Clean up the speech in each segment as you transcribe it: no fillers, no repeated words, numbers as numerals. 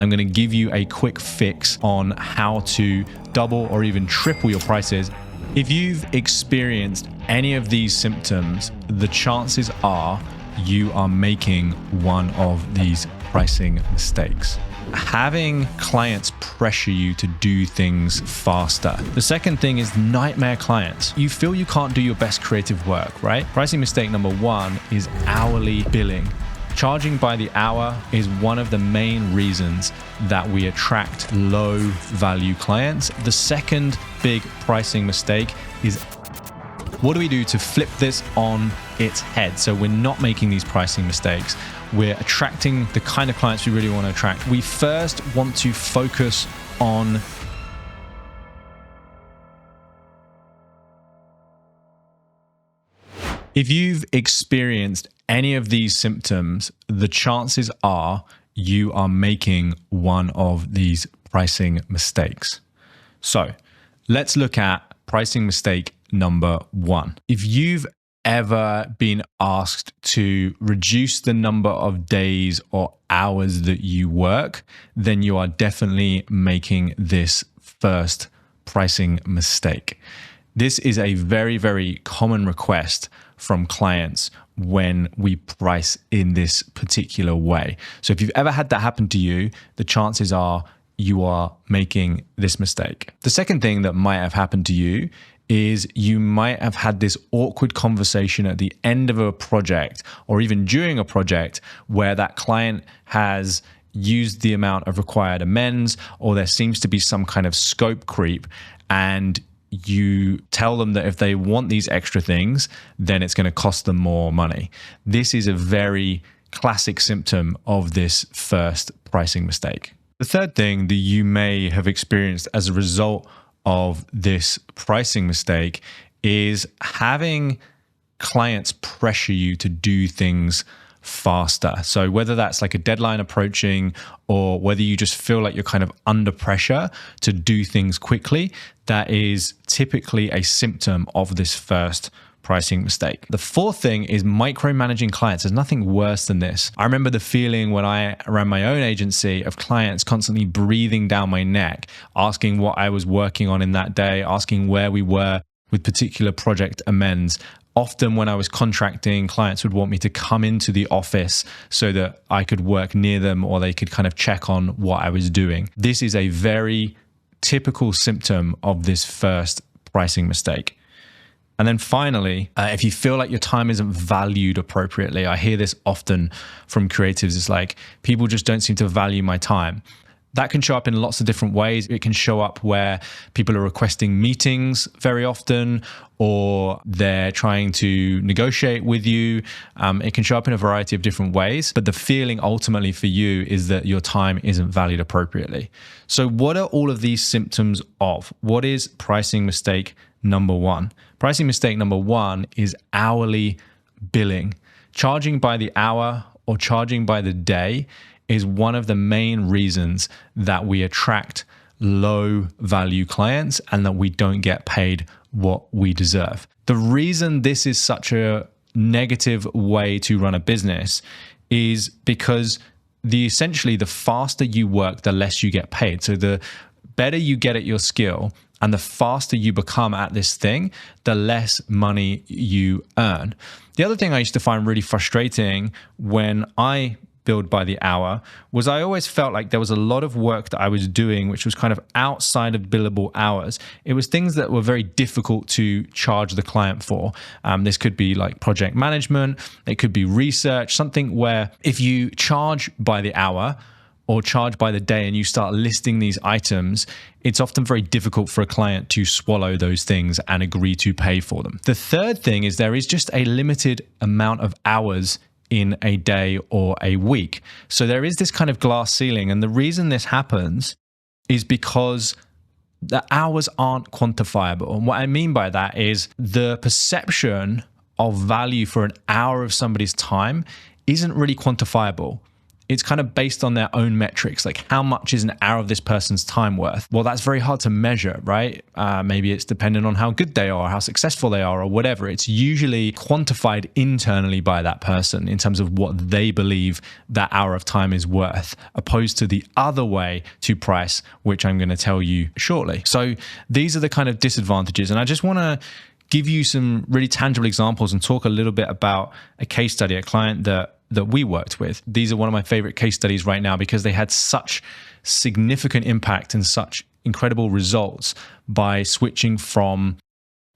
I'm going to give you a quick fix on how to double or even triple your prices. If you've experienced any of these symptoms, the chances are you are making one of these pricing mistakes. Having clients pressure you to do things faster. The second thing is nightmare clients. You feel you can't do your best creative work, right? Pricing mistake number one is hourly billing. Charging by the hour is one of the main reasons that we attract low value clients. The second big pricing mistake is, what do we do to flip this on its head so we're not making these pricing mistakes? We're attracting the kind of clients we really want to attract. We first want to focus on if you've experienced any of these symptoms, the chances are you are making one of these pricing mistakes. So let's look at pricing mistake number one. If you've ever been asked to reduce the number of days or hours that you work, then you are definitely making this first pricing mistake. This is a very, very common request from clients when we price in this particular way. So if you've ever had that happen to you, the chances are you are making this mistake. The second thing that might have happened to you is you might have had this awkward conversation at the end of a project or even during a project where that client has used the amount of required amends, or there seems to be some kind of scope creep, and you tell them that if they want these extra things, then it's going to cost them more money. This is a very classic symptom of this first pricing mistake. The third thing that you may have experienced as a result of this pricing mistake is having clients pressure you to do things faster. So whether that's like a deadline approaching or whether you just feel like you're kind of under pressure to do things quickly, that is typically a symptom of this first pricing mistake. The fourth thing is micromanaging clients. There's nothing worse than this. I remember the feeling when I ran my own agency of clients constantly breathing down my neck, asking what I was working on in that day, asking where we were with particular project amends. Often when I was contracting, clients would want me to come into the office so that I could work near them or they could kind of check on what I was doing. This is a very typical symptom of this first pricing mistake. And then finally, if you feel like your time isn't valued appropriately, I hear this often from creatives. It's like, people just don't seem to value my time. That can show up in lots of different ways. It can show up where people are requesting meetings very often, or they're trying to negotiate with you. It can show up in a variety of different ways, but the feeling ultimately for you is that your time isn't valued appropriately. So what are all of these symptoms of? What is pricing mistake number one? Pricing mistake number one is hourly billing. Charging by the hour or charging by the day is one of the main reasons that we attract low value clients and that we don't get paid what we deserve. The reason this is such a negative way to run a business is because essentially the faster you work, the less you get paid. So the better you get at your skill and the faster you become at this thing, the less money you earn. The other thing I used to find really frustrating when I billed by the hour was I always felt like there was a lot of work that I was doing which was kind of outside of billable hours. It was things that were very difficult to charge the client for. This could be like project management, it could be research, something where if you charge by the hour or charge by the day and you start listing these items, it's often very difficult for a client to swallow those things and agree to pay for them. The third thing is there is just a limited amount of hours in a day or a week. So there is this kind of glass ceiling. And the reason this happens is because the hours aren't quantifiable. And what I mean by that is the perception of value for an hour of somebody's time isn't really quantifiable. it's kind of based on their own metrics. Like, how much is an hour of this person's time worth? Well, that's very hard to measure, right? Maybe it's dependent on how good they are, how successful they are, or whatever. It's usually quantified internally by that person in terms of what they believe that hour of time is worth, opposed to the other way to price, which I'm going to tell you shortly. So these are the kind of disadvantages. And I just want to give you some really tangible examples and talk a little bit about a case study, a client that we worked with. These are one of my favorite case studies right now because they had such significant impact and such incredible results by switching from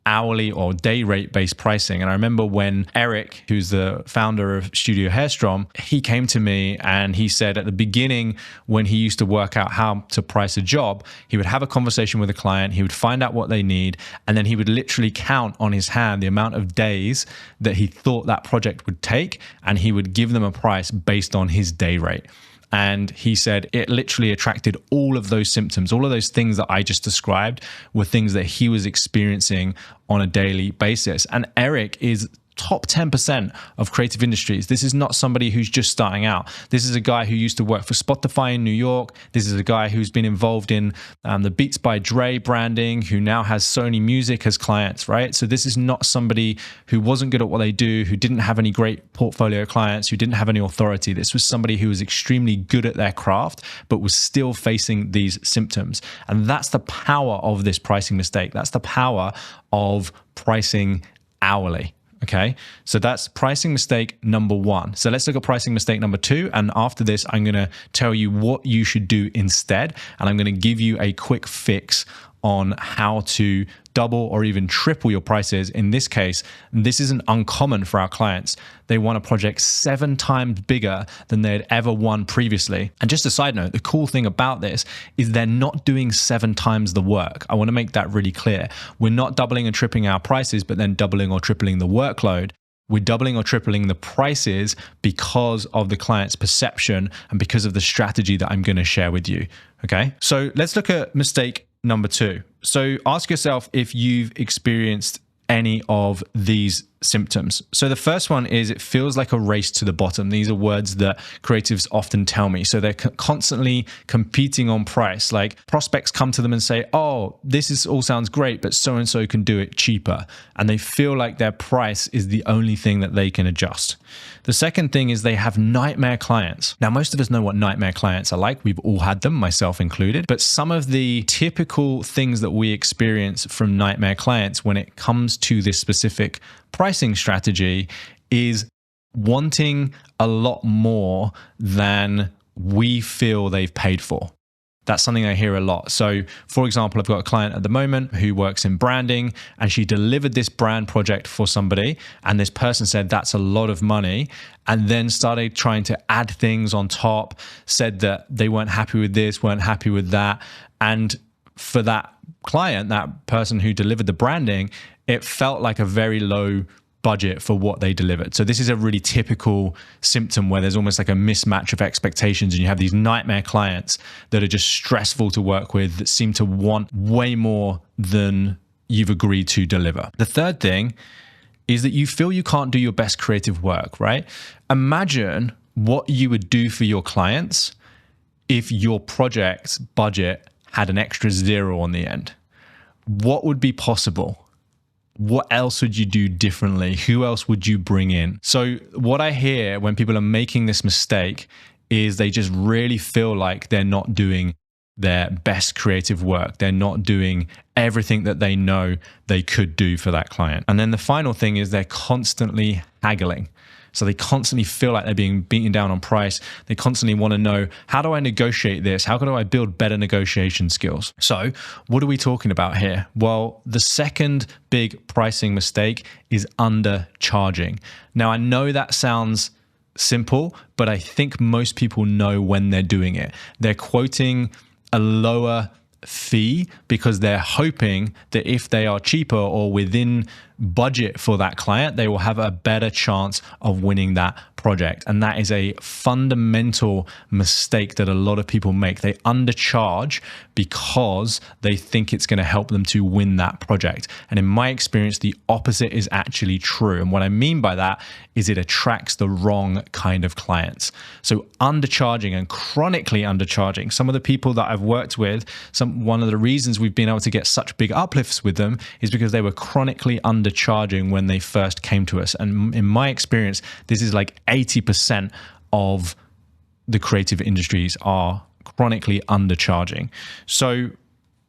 hourly or day rate based pricing. And I remember when Eric, who's the founder of Studio Hairstrom, he came to me and he said at the beginning, when he used to work out how to price a job, he would have a conversation with a client, he would find out what they need, and then he would literally count on his hand the amount of days that he thought that project would take, and he would give them a price based on his day rate. And he said it literally attracted all of those symptoms, all of those things that I just described were things that he was experiencing on a daily basis. And Eric is top 10% of creative industries. This is not somebody who's just starting out. This is a guy who used to work for Spotify in New York. This is a guy who's been involved in the Beats by Dre branding, who now has Sony Music as clients, right? So this is not somebody who wasn't good at what they do, who didn't have any great portfolio clients, who didn't have any authority. This was somebody who was extremely good at their craft, but was still facing these symptoms. And that's the power of this pricing mistake. That's the power of pricing hourly. Okay, so that's pricing mistake number one. So let's look at pricing mistake number two. And after this, I'm going to tell you what you should do instead. And I'm going to give you a quick fix on how to double or even triple your prices. In this case, this isn't uncommon for our clients. They want a project 7 times bigger than they had ever won previously. And just a side note, the cool thing about this is they're not doing 7 times the work. I want to make that really clear. We're not doubling and tripling our prices, but then doubling or tripling the workload. We're doubling or tripling the prices because of the client's perception and because of the strategy that I'm going to share with you. Okay, so let's look at mistake number 2. So ask yourself if you've experienced any of these symptoms. So the first one is it feels like a race to the bottom. These are words that creatives often tell me. So they're constantly competing on price. Like prospects come to them and say, oh, this is all sounds great, but so-and-so can do it cheaper. And they feel like their price is the only thing that they can adjust. The second thing is they have nightmare clients. Now, most of us know what nightmare clients are like. We've all had them, myself included. But some of the typical things that we experience from nightmare clients when it comes to this specific pricing strategy is wanting a lot more than we feel they've paid for. That's something I hear a lot. So, for example, I've got a client at the moment who works in branding, and she delivered this brand project for somebody, and this person said that's a lot of money, and then started trying to add things on top, said that they weren't happy with this, weren't happy with that. And for that client, that person who delivered the branding, it felt like a very low budget for what they delivered. So this is a really typical symptom where there's almost like a mismatch of expectations, and you have these nightmare clients that are just stressful to work with, that seem to want way more than you've agreed to deliver. The third thing is that you feel you can't do your best creative work, right? Imagine what you would do for your clients if your project's budget had an extra 0 on the end. What would be possible? What else would you do differently? Who else would you bring in? So what I hear when people are making this mistake is they just really feel like they're not doing their best creative work. They're not doing everything that they know they could do for that client. And then the final thing is they're constantly haggling. So they constantly feel like they're being beaten down on price. They constantly want to know, how do I negotiate this? How do I build better negotiation skills? So what are we talking about here? Well, the second big pricing mistake is undercharging. Now, I know that sounds simple, but I think most people know when they're doing it. They're quoting a lower fee because they're hoping that if they are cheaper or within budget for that client, they will have a better chance of winning that project. And that is a fundamental mistake that a lot of people make. They undercharge because they think it's going to help them to win that project. And in my experience, the opposite is actually true. And what I mean by that is it attracts the wrong kind of clients. So undercharging and chronically undercharging, some of the people that I've worked with, one of the reasons we've been able to get such big uplifts with them is because they were chronically undercharging when they first came to us. And in my experience, this is like 80% of the creative industries are chronically undercharging. So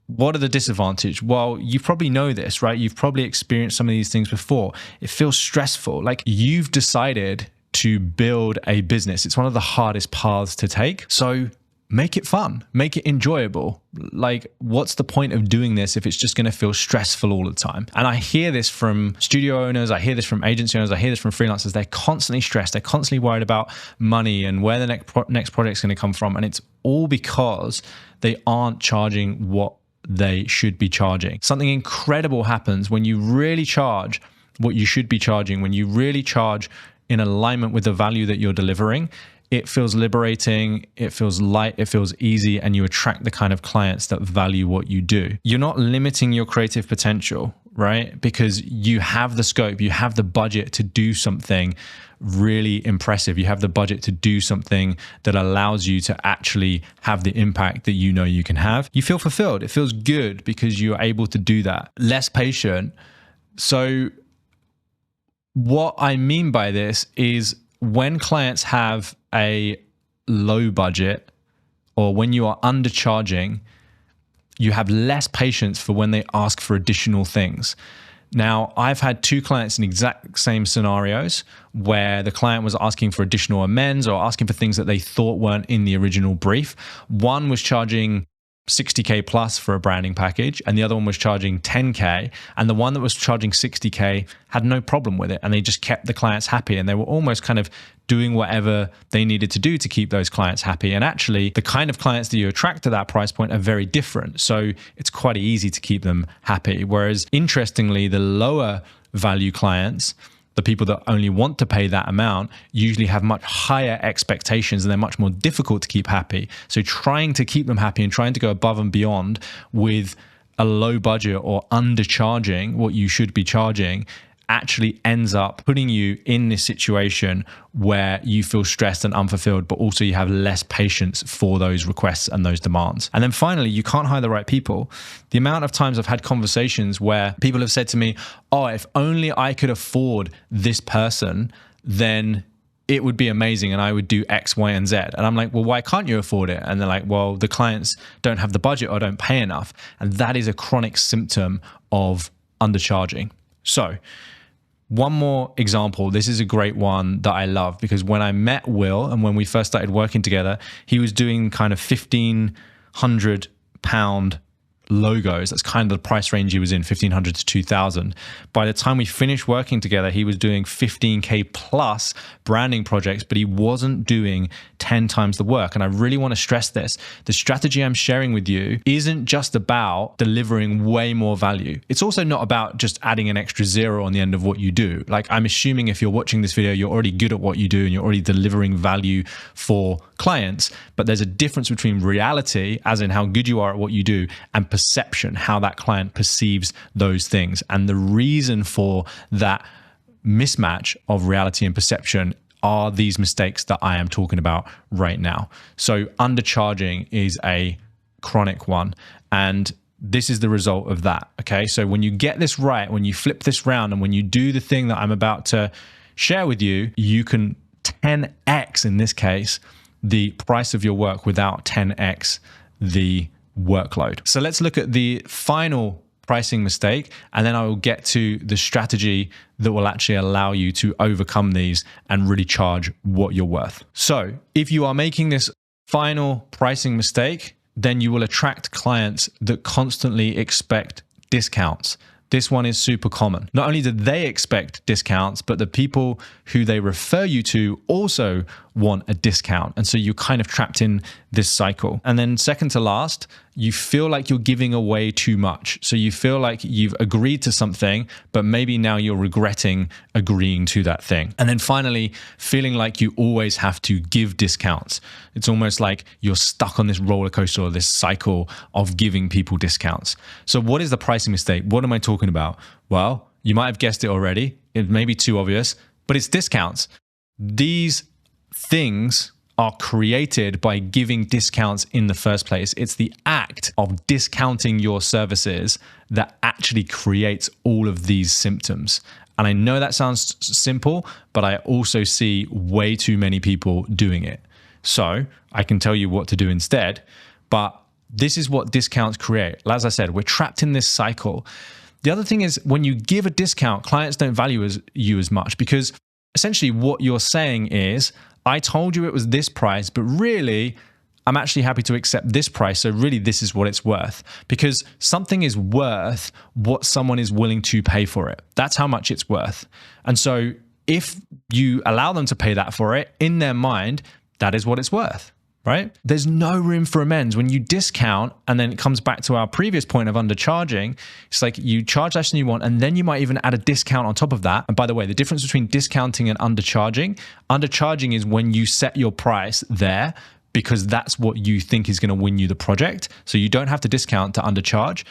what are the disadvantages? Well, you probably know this, right? You've probably experienced some of these things before. It feels stressful. Like you've decided to build a business. It's one of the hardest paths to take. So make it fun, make it enjoyable. Like, what's the point of doing this if it's just going to feel stressful all the time? And I hear this from studio owners, I hear this from agency owners, I hear this from freelancers. They're constantly stressed, they're constantly worried about money and where the next project's going to come from. And it's all because they aren't charging what they should be charging. Something incredible happens when you really charge what you should be charging, when you really charge in alignment with the value that you're delivering. It feels liberating, it feels light, it feels easy, and you attract the kind of clients that value what you do. You're not limiting your creative potential, right? Because you have the scope, you have the budget to do something really impressive. You have the budget to do something that allows you to actually have the impact that you know you can have. You feel fulfilled. It feels good because you're able to do that. Less patient. So what I mean by this is when clients have a low budget or when you are undercharging, you have less patience for when they ask for additional things. Now, I've had two clients in exact same scenarios where the client was asking for additional amends or asking for things that they thought weren't in the original brief. One was charging 60K plus for a branding package, and the other one was charging 10K. And the one that was charging 60K had no problem with it. And they just kept the clients happy. And they were almost kind of doing whatever they needed to do to keep those clients happy. And actually, the kind of clients that you attract to that price point are very different. So it's quite easy to keep them happy. Whereas interestingly, the lower value clients, the people that only want to pay that amount, usually have much higher expectations and they're much more difficult to keep happy. So trying to keep them happy and trying to go above and beyond with a low budget or undercharging what you should be charging actually ends up putting you in this situation where you feel stressed and unfulfilled, but also you have less patience for those requests and those demands. And then finally, you can't hire the right people. The amount of times I've had conversations where people have said to me, oh, if only I could afford this person, then it would be amazing and I would do X, Y, and Z. And I'm like, well, why can't you afford it? And they're like, well, the clients don't have the budget or don't pay enough. And that is a chronic symptom of undercharging. So one more example. This is a great one that I love because when I met Will and when we first started working together, he was doing kind of £1,500 logos. That's kind of the price range he was in, 1,500 to 2,000. By the time we finished working together, he was doing 15K plus branding projects, but he wasn't doing 10 times the work. And I really want to stress this. The strategy I'm sharing with you isn't just about delivering way more value. It's also not about just adding an extra zero on the end of what you do. Like, I'm assuming if you're watching this video, you're already good at what you do and you're already delivering value for clients. But there's a difference between reality, as in how good you are at what you do, and perception, how that client perceives those things. And the reason for that mismatch of reality and perception are these mistakes that I am talking about right now. So undercharging is a chronic one. And this is the result of that. Okay. So when you get this right, when you flip this round and when you do the thing that I'm about to share with you, you can 10x in this case, the price of your work without 10x the workload. So let's look at the final pricing mistake, and then I will get to the strategy that will actually allow you to overcome these and really charge what you're worth. So if you are making this final pricing mistake, then you will attract clients that constantly expect discounts. This one is super common. Not only do they expect discounts, but the people who they refer you to also want a discount. And so you're kind of trapped in this cycle. And then second to last, you feel like you're giving away too much. So you feel like you've agreed to something, but maybe now you're regretting agreeing to that thing. And then finally, feeling like you always have to give discounts. It's almost like you're stuck on this roller coaster or this cycle of giving people discounts. So what is the pricing mistake? What am I talking about? Well, you might have guessed it already. It may be too obvious, but it's discounts. These things are created by giving discounts in the first place. It's the act of discounting your services that actually creates all of these symptoms. And I know that sounds simple, but I also see way too many people doing it. So I can tell you what to do instead, but this is what discounts create. As I said, we're trapped in this cycle. The other thing is when you give a discount, clients don't value you as much, because essentially what you're saying is, I told you it was this price, but really, I'm actually happy to accept this price. So really, this is what it's worth, because something is worth what someone is willing to pay for it. That's how much it's worth. And so if you allow them to pay that for it, in their mind, that is what it's worth, right? There's no room for amends. When you discount, and then it comes back to our previous point of undercharging, it's like you charge less than you want, and then you might even add a discount on top of that. And by the way, the difference between discounting and undercharging is when you set your price there because that's what you think is going to win you the project. So you don't have to discount to undercharge.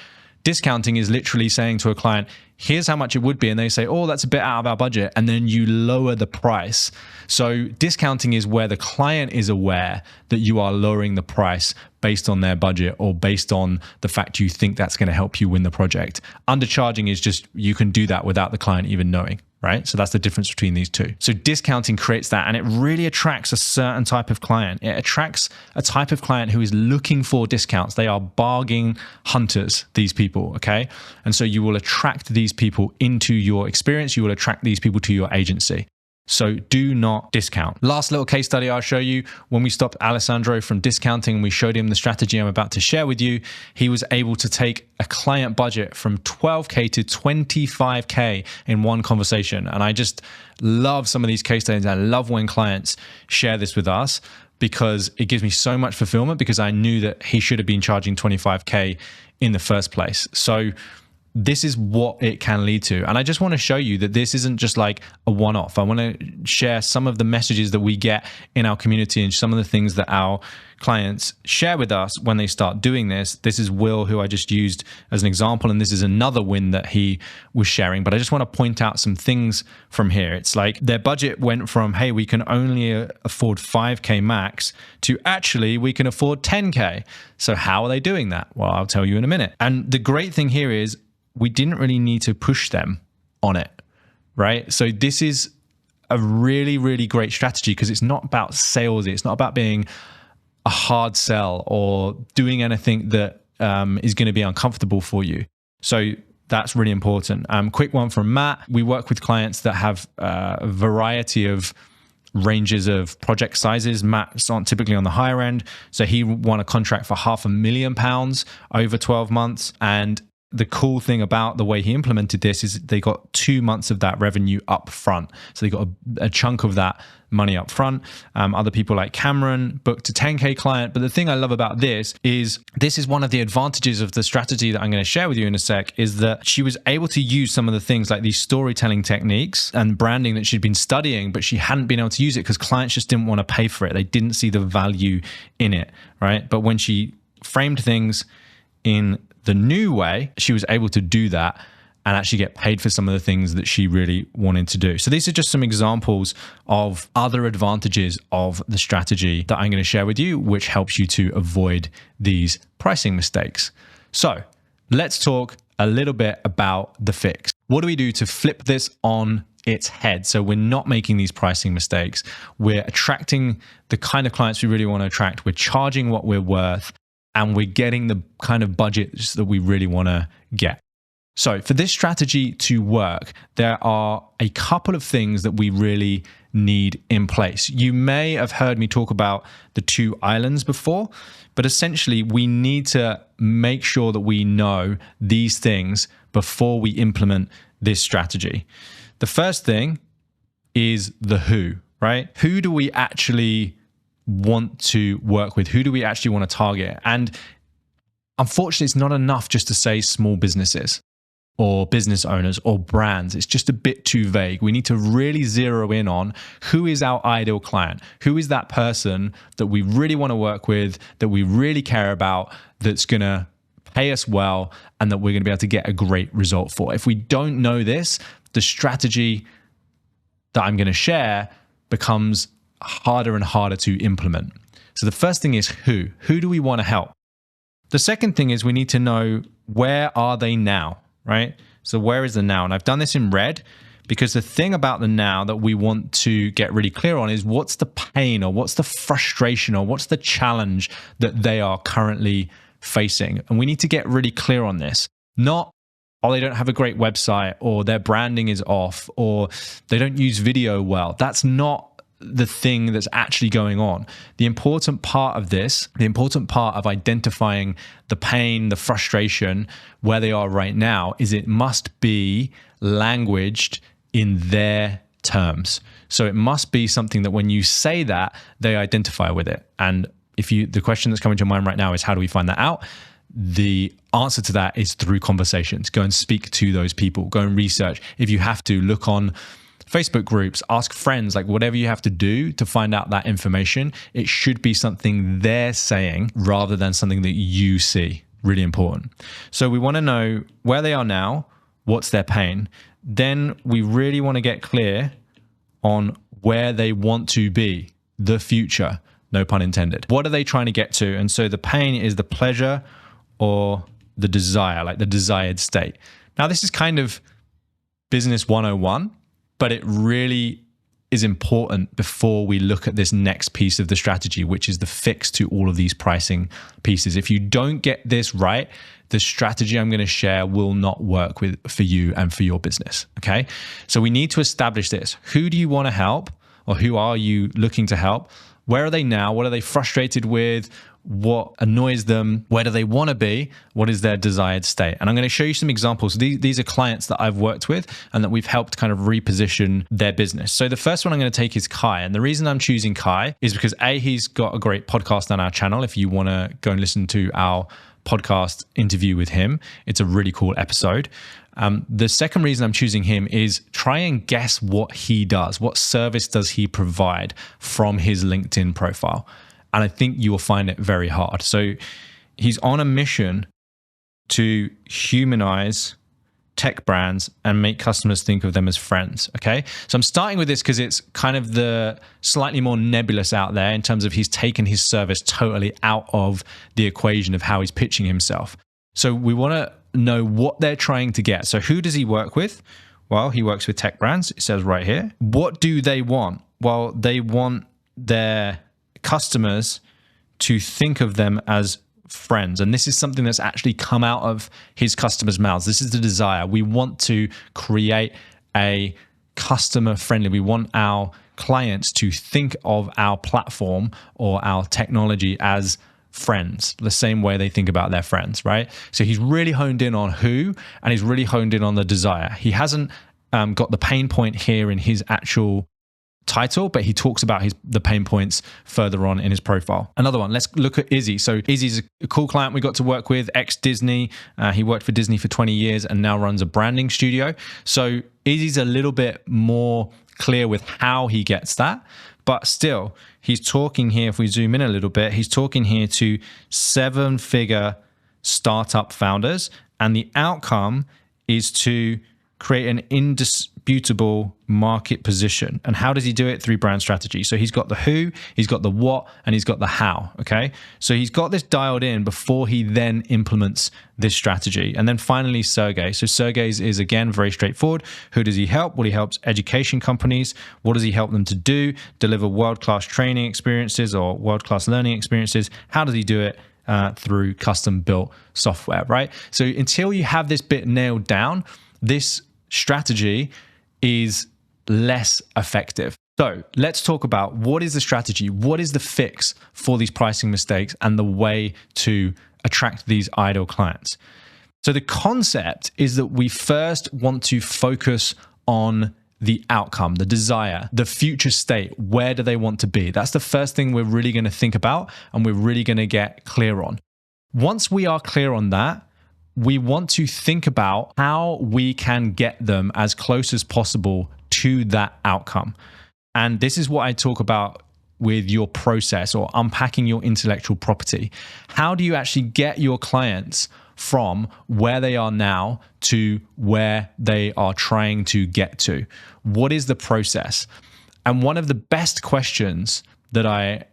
Discounting is literally saying to a client, here's how much it would be. And they say, oh, that's a bit out of our budget. And then you lower the price. So discounting is where the client is aware that you are lowering the price based on their budget or based on the fact you think that's going to help you win the project. Undercharging is just, you can do that without the client even knowing, right? So that's the difference between these two. So discounting creates that, and it really attracts a certain type of client. It attracts a type of client who is looking for discounts. They are bargain hunters, these people, okay? And so you will attract these people into your experience. You will attract these people to your agency. So do not discount. Last little case study I'll show you. When we stopped Alessandro from discounting and we showed him the strategy I'm about to share with you, he was able to take a client budget from 12K to 25K in one conversation. And I just love some of these case studies. I love when clients share this with us, because it gives me so much fulfillment, because I knew that he should have been charging 25K in the first place. So this is what it can lead to. And I just want to show you that this isn't just like a one-off. I want to share some of the messages that we get in our community and some of the things that our clients share with us when they start doing this. This is Will, who I just used as an example, and this is another win that he was sharing. But I just want to point out some things from here. It's like their budget went from, hey, we can only afford 5K max, to actually we can afford 10K. So how are they doing that? Well, I'll tell you in a minute. And the great thing here is we didn't really need to push them on it, right? So this is a really, really great strategy, because it's not about salesy. It's not about being a hard sell or doing anything that is going to be uncomfortable for you. So that's really important. Quick one from Matt. We work with clients that have a variety of ranges of project sizes. Matt's typically on the higher end. So he won a contract for £500,000 over 12 months. And the cool thing about the way he implemented this is they got 2 months of that revenue up front. So they got a chunk of that money up front. Other people like Cameron booked a 10K client. But the thing I love about this is one of the advantages of the strategy that I'm going to share with you in a sec, is that she was able to use some of the things like these storytelling techniques and branding that she'd been studying, but she hadn't been able to use it because clients just didn't want to pay for it. They didn't see the value in it, right? But when she framed things in the new way, she was able to do that and actually get paid for some of the things that she really wanted to do. So these are just some examples of other advantages of the strategy that I'm going to share with you, which helps you to avoid these pricing mistakes. So let's talk a little bit about the fix. What do we do to flip this on its head? So we're not making these pricing mistakes. We're attracting the kind of clients we really want to attract. We're charging what we're worth, and we're getting the kind of budgets that we really want to get. So for this strategy to work, there are a couple of things that we really need in place. You may have heard me talk about the 2 islands before, but essentially we need to make sure that we know these things before we implement this strategy. The first thing is the who, right? Who do we actually want to work with? Who do we actually want to target? And unfortunately, it's not enough just to say small businesses or business owners or brands. It's just a bit too vague. We need to really zero in on who is our ideal client. Who is that person that we really want to work with, that we really care about, that's going to pay us well, and that we're going to be able to get a great result for. If we don't know this, the strategy that I'm going to share becomes harder and harder to implement. So the first thing is who. Who do we want to help? The second thing is we need to know, where are they now, right? So where is the now? And I've done this in red because the thing about the now that we want to get really clear on is what's the pain or what's the frustration or what's the challenge that they are currently facing. And we need to get really clear on this. Not, oh, they don't have a great website, or their branding is off, or they don't use video well. That's not the thing that's actually going on. The important part of this, the important part of identifying the pain, the frustration, where they are right now, is it must be languaged in their terms. So it must be something that when you say that, they identify with it. And the question that's coming to your mind right now is, how do we find that out? The answer to that is through conversations. Go and speak to those people. Go and research. If you have to, look on Facebook groups, ask friends, like whatever you have to do to find out that information. It should be something they're saying rather than something that you see. Really important. So we want to know where they are now, what's their pain. Then we really want to get clear on where they want to be, the future. No pun intended. What are they trying to get to? And so the pain is the pleasure or the desire, like the desired state. Now, this is kind of business 101, but it really is important before we look at this next piece of the strategy, which is the fix to all of these pricing pieces. If you don't get this right, the strategy I'm going to share will not work for you and for your business. Okay. So we need to establish this. Who do you want to help, or who are you looking to help? Where are they now? What are they frustrated with? What annoys them? Where do they want to be? What is their desired state? And I'm going to show you some examples. These are clients that I've worked with and that we've helped kind of reposition their business. So the first one I'm going to take is Kai. And the reason I'm choosing Kai is because he's got a great podcast on our channel. If you want to go and listen to our podcast interview with him, it's a really cool episode. The second reason I'm choosing him is try and guess what he does. What service does he provide from his LinkedIn profile? And I think you will find it very hard. So he's on a mission to humanize tech brands and make customers think of them as friends. Okay. So I'm starting with this because it's kind of the slightly more nebulous out there in terms of he's taken his service totally out of the equation of how he's pitching himself. So we want to know what they're trying to get. So who does he work with? Well, he works with tech brands. It says right here. What do they want? Well, they want their customers to think of them as friends. And this is something that's actually come out of his customers' mouths. This is the desire. We want to create a customer friendly. We want our clients to think of our platform or our technology as friends, the same way they think about their friends, right? So he's really honed in on who, and he's really honed in on the desire. He hasn't got the pain point here in his actual title, but he talks about the pain points further on in his profile. Another one, let's look at Izzy. So Izzy's a cool client we got to work with, ex-Disney. He worked for Disney for 20 years and now runs a branding studio. So Izzy's a little bit more clear with how he gets that, but still, he's talking here, if we zoom in a little bit, he's talking here to 7-figure startup founders, and the outcome is to create an indisputable market position. And how does he do it? Through brand strategy. So he's got the who, he's got the what, and he's got the how. Okay. So he's got this dialed in before he then implements this strategy. And then finally, Sergey. So Sergey's is again very straightforward. Who does he help? Well, he helps education companies. What does he help them to do? Deliver world-class training experiences or world-class learning experiences. How does he do it? Through custom-built software, right? So until you have this bit nailed down, this strategy is less effective. So let's talk about what is the strategy, what is the fix for these pricing mistakes and the way to attract these ideal clients. So the concept is that we first want to focus on the outcome, the desire, the future state. Where do they want to be? That's the first thing we're really going to think about and we're really going to get clear on. Once we are clear on that, we want to think about how we can get them as close as possible to that outcome. And this is what I talk about with your process or unpacking your intellectual property. How do you actually get your clients from where they are now to where they are trying to get to? What is the process? And one of the best questions that I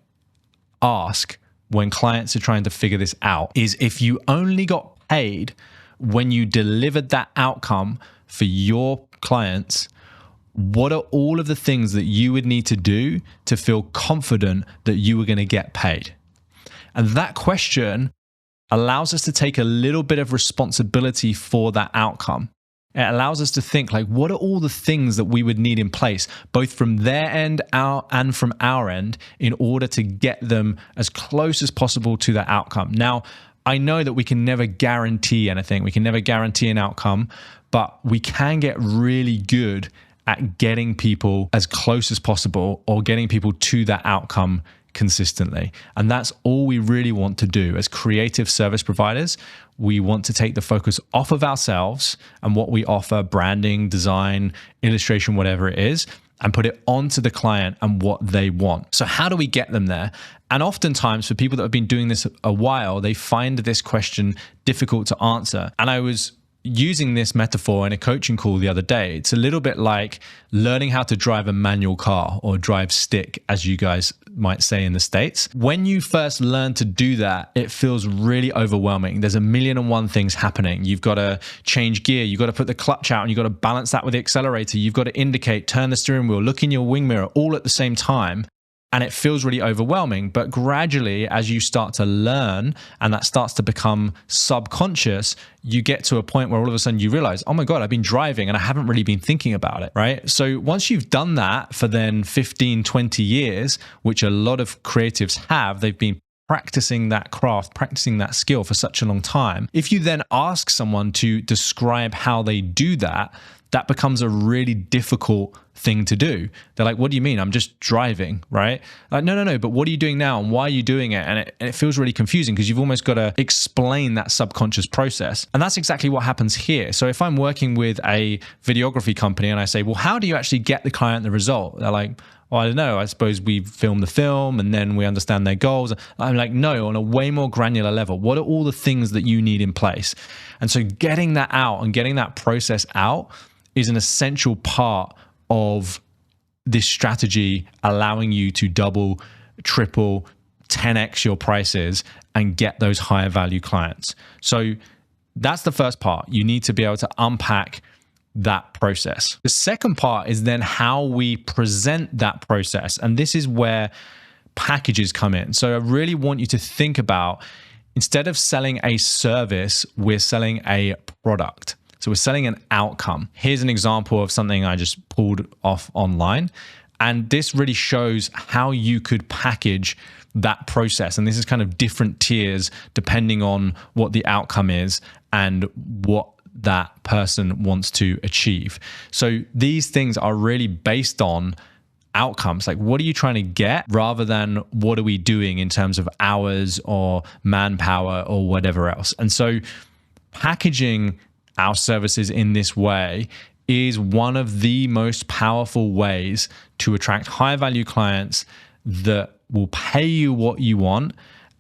ask when clients are trying to figure this out is, if you only got paid when you delivered that outcome for your clients, what are all of the things that you would need to do to feel confident that you were going to get paid? And that question allows us to take a little bit of responsibility for that outcome. It allows us to think, like, what are all the things that we would need in place, both from their end and from our end, in order to get them as close as possible to that outcome? Now, I know that we can never guarantee anything. We can never guarantee an outcome, but we can get really good at getting people as close as possible or getting people to that outcome consistently. And that's all we really want to do as creative service providers. We want to take the focus off of ourselves and what we offer, branding, design, illustration, whatever it is, and put it onto the client and what they want. So how do we get them there? And oftentimes for people that have been doing this a while, they find this question difficult to answer. And I was using this metaphor in a coaching call the other day. It's a little bit like learning how to drive a manual car, or drive stick, as you guys might say in the States. When you first learn to do that, it feels really overwhelming. There's a million and one things happening. You've got to change gear. You've got to put the clutch out and you've got to balance that with the accelerator. You've got to indicate, turn the steering wheel, look in your wing mirror, all at the same time. And it feels really overwhelming. But gradually, as you start to learn and that starts to become subconscious, you get to a point where all of a sudden you realize, oh my God, I've been driving and I haven't really been thinking about it, right? So once you've done that for then 15, 20 years, which a lot of creatives have, they've been practicing that craft, practicing that skill for such a long time. If you then ask someone to describe how they do that, that becomes a really difficult thing to do. They're like, what do you mean? I'm just driving, right? Like, no, but what are you doing now? And why are you doing it? And it feels really confusing because you've almost got to explain that subconscious process. And that's exactly what happens here. So if I'm working with a videography company and I say, well, how do you actually get the client the result? They're like, well, I don't know. I suppose we film the film and then we understand their goals. I'm like, no, on a way more granular level, what are all the things that you need in place? And so getting that out and getting that process out is an essential part of this strategy, allowing you to double, triple, 10x your prices and get those higher value clients. So that's the first part. You need to be able to unpack that process. The second part is then how we present that process. And this is where packages come in. So I really want you to think about, instead of selling a service, we're selling a product. So we're selling an outcome. Here's an example of something I just pulled off online. And this really shows how you could package that process. And this is kind of different tiers depending on what the outcome is and what that person wants to achieve. So these things are really based on outcomes. Like, what are you trying to get, rather than what are we doing in terms of hours or manpower or whatever else. And so packaging our services in this way is one of the most powerful ways to attract high value clients that will pay you what you want,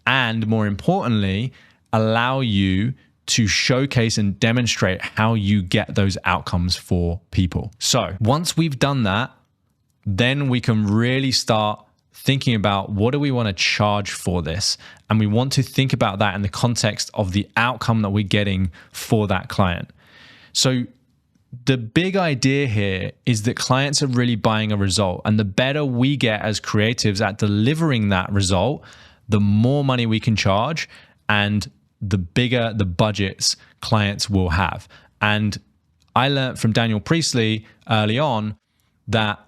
and more importantly, allow you to showcase and demonstrate how you get those outcomes for people. So once we've done that, then we can really start thinking about, what do we want to charge for this? And we want to think about that in the context of the outcome that we're getting for that client. So the big idea here is that clients are really buying a result. And the better we get as creatives at delivering that result, the more money we can charge and the bigger the budgets clients will have. And I learned from Daniel Priestley early on that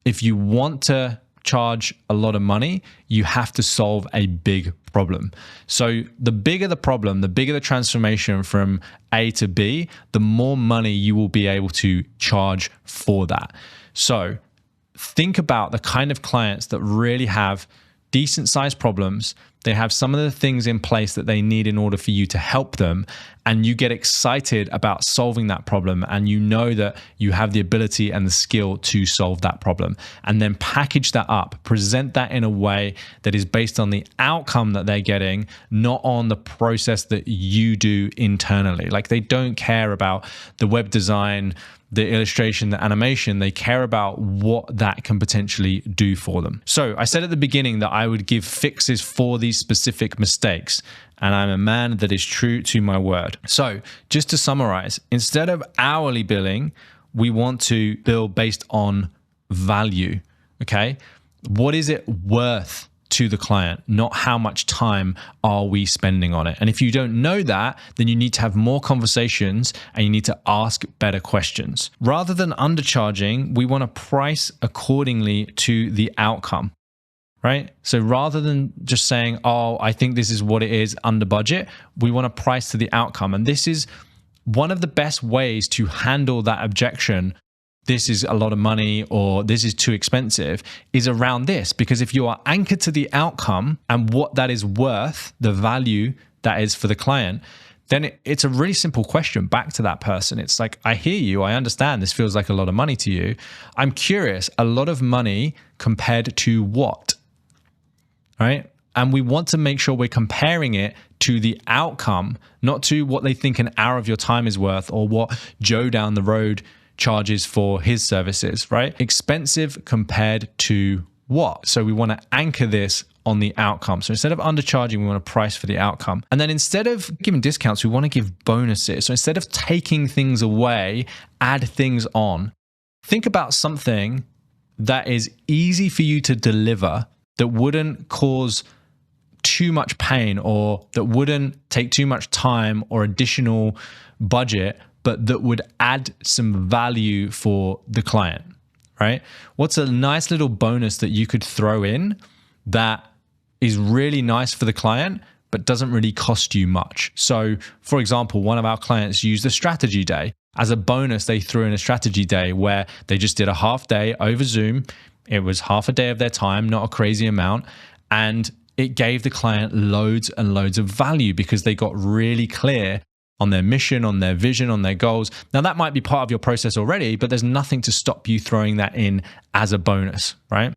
if you want to charge a lot of money, you have to solve a big problem. So the bigger the problem, the bigger the transformation from A to B, the more money you will be able to charge for that. So think about the kind of clients that really have decent sized problems. They have some of the things in place that they need in order for you to help them. And you get excited about solving that problem. And you know that you have the ability and the skill to solve that problem. And then package that up, present that in a way that is based on the outcome that they're getting, not on the process that you do internally. Like, they don't care about the web design, the illustration, the animation. They care about what that can potentially do for them. So I said at the beginning that I would give fixes for these specific mistakes, and I'm a man that is true to my word. So just to summarize, instead of hourly billing, we want to bill based on value. Okay, what is it worth to the client, not how much time are we spending on it. And if you don't know that, then you need to have more conversations and you need to ask better questions. Rather than undercharging, we want to price accordingly to the outcome, right? So rather than just saying, oh, I think this is what it is under budget, we want to price to the outcome. And this is one of the best ways to handle that objection, this is a lot of money or this is too expensive, is around this. Because if you are anchored to the outcome and what that is worth, the value that is for the client, then it's a really simple question back to that person. It's like, I hear you, I understand this feels like a lot of money to you. I'm curious, a lot of money compared to what? Right? And we want to make sure we're comparing it to the outcome, not to what they think an hour of your time is worth or what Joe down the road charges for his services, right? Expensive compared to what? So we want to anchor this on the outcome. So instead of undercharging, we want to price for the outcome. And then instead of giving discounts, we want to give bonuses. So instead of taking things away, add things on. Think about something that is easy for you to deliver, that wouldn't cause too much pain or that wouldn't take too much time or additional budget, but that would add some value for the client, right? What's a nice little bonus that you could throw in that is really nice for the client, but doesn't really cost you much? So for example, one of our clients used a strategy day. As a bonus, they threw in a strategy day where they just did a half day over Zoom. It was half a day of their time, not a crazy amount. And it gave the client loads and loads of value because they got really clear on their mission, on their vision, on their goals. Now that might be part of your process already, but there's nothing to stop you throwing that in as a bonus, right?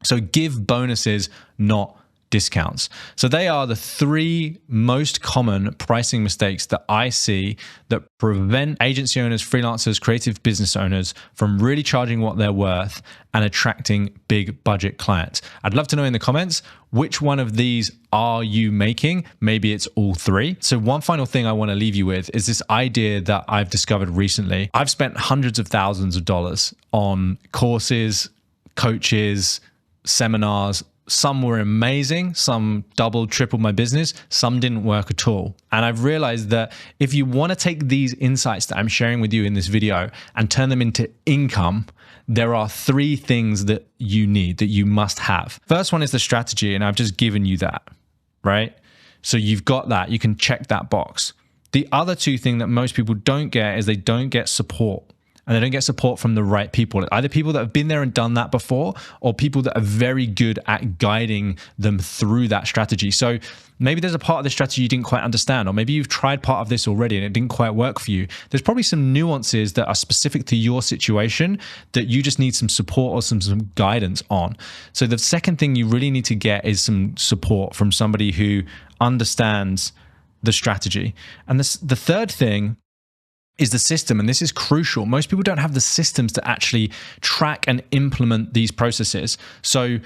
So give bonuses, not discounts. So they are the three most common pricing mistakes that I see that prevent agency owners, freelancers, creative business owners from really charging what they're worth and attracting big budget clients. I'd love to know in the comments, which one of these are you making? Maybe it's all three. So one final thing I want to leave you with is this idea that I've discovered recently. I've spent hundreds of thousands of dollars on courses, coaches, seminars. Some were amazing, some doubled, tripled my business, some didn't work at all. And I've realized that if you want to take these insights that I'm sharing with you in this video and turn them into income, there are three things that you need, that you must have. First one is the strategy, and I've just given you that, right? So you've got that, you can check that box. The other two things that most people don't get is they don't get support. And they don't get support from the right people, either people that have been there and done that before or people that are very good at guiding them through that strategy. So maybe there's a part of the strategy you didn't quite understand, or maybe you've tried part of this already and it didn't quite work for you. There's probably some nuances that are specific to your situation that you just need some support or some guidance on. So the second thing you really need to get is some support from somebody who understands the strategy. And the third thing is the system. And this is crucial. Most people don't have the systems to actually track and implement these processes. So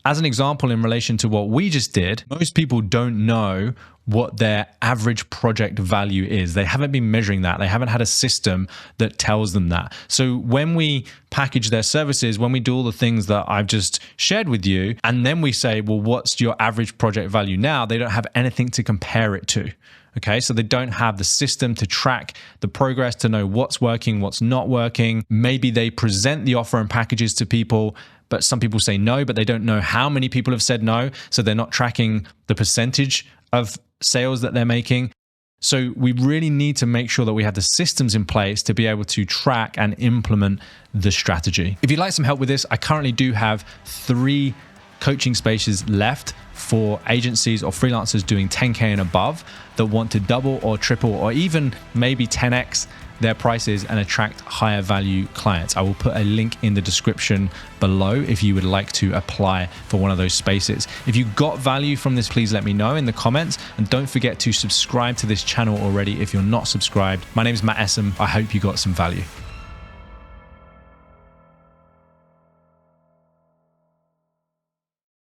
as an example, in relation to what we just did, most people don't know what their average project value is. They haven't been measuring that. They haven't had a system that tells them that. So when we package their services, when we do all the things that I've just shared with you, and then we say, well, what's your average project value now? They don't have anything to compare it to. Okay, so they don't have the system to track the progress, to know what's working, what's not working. Maybe they present the offer and packages to people, but some people say no, but they don't know how many people have said no. So they're not tracking the percentage of sales that they're making. So we really need to make sure that we have the systems in place to be able to track and implement the strategy. If you'd like some help with this, I currently do have 3 coaching spaces left for agencies or freelancers doing 10K and above that want to double or triple or even maybe 10x their prices and attract higher value clients. I will put a link in the description below if you would like to apply for one of those spaces. If you got value from this, please let me know in the comments, and don't forget to subscribe to this channel already if you're not subscribed. My name is Matt Essam. I hope you got some value.